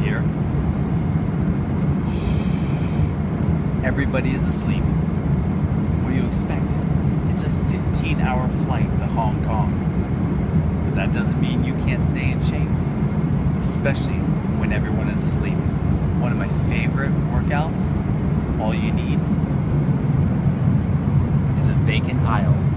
here. Everybody is asleep. What do you expect? It's a 15-hour flight to Hong Kong. But that doesn't mean you can't stay in shape, especially when everyone is asleep. One of my favorite workouts, all you need is a vacant aisle.